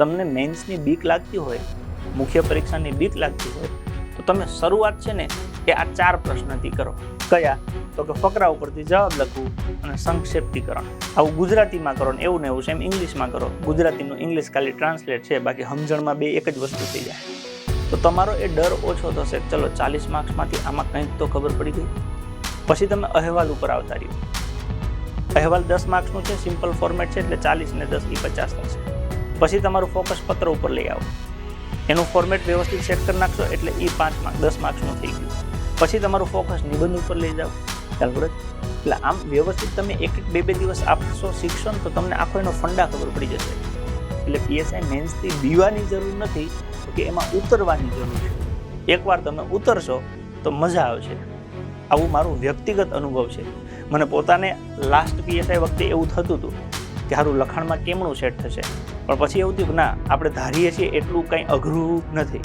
તમને મેન્સની બીક લાગતી હોય, મુખ્ય પરીક્ષાની બીક લાગતી હોય, તો તમે શરૂઆત છે ને એ આ 4 પ્રશ્નથી કરો. કયા? તો કે ફકરા ઉપરથી જવાબ લખવું અને સંક્ષેપ્તીકરણ. આવું ગુજરાતીમાં કરો ને એવું ને એવું સેમ ઇંગ્લિશમાં કરો. ગુજરાતીનું ઇંગ્લિશ ખાલી ટ્રાન્સલેટ છે, બાકી સમજણમાં બે એક જ વસ્તુ થઈ જાય. તો તમારો એ ડર ઓછો થશે. ચલો 40 માર્ક્સમાંથી આમાં કંઈક તો ખબર પડી ગઈ. પછી તમે અહેવાલ ઉપર આવતા રહ્યો. અહેવાલ 10 માર્ક્સનું છે, સિમ્પલ ફોર્મેટ છે, એટલે 40 ને 10 એ 50 થશે. પછી તમારું ફોકસ પત્ર ઉપર લઈ આવો. એનું ફોર્મેટ વ્યવસ્થિત સેટ કરી નાખશો એટલે એ 10 માર્ક્સનું થઈ ગયું. પછી તમારું ફોકસ નિબંધ ઉપર લઈ જાઓ. ખ્યાલ પડે? એટલે આમ વ્યવસ્થિત તમે 1-2 દિવસ આપશો, શીખશો ને તો તમને આખો એનો ફંડા ખબર પડી જશે. એટલે પીએસઆઈ મેન્સથી બીવાની જરૂર નથી કે એમાં ઉતરવાની જરૂર છે. એકવાર તમે ઉતરશો તો મજા આવશે. આવું મારું વ્યક્તિગત અનુભવ છે. મને પોતાને લાસ્ટ પીએસઆઈ વખતે એવું થતું હતું કે સારું લખાણમાં કેમનું સેટ થશે, પણ પછી એવું થયું કે ના, આપણે ધારીએ છીએ એટલું કંઈ અઘરું નથી.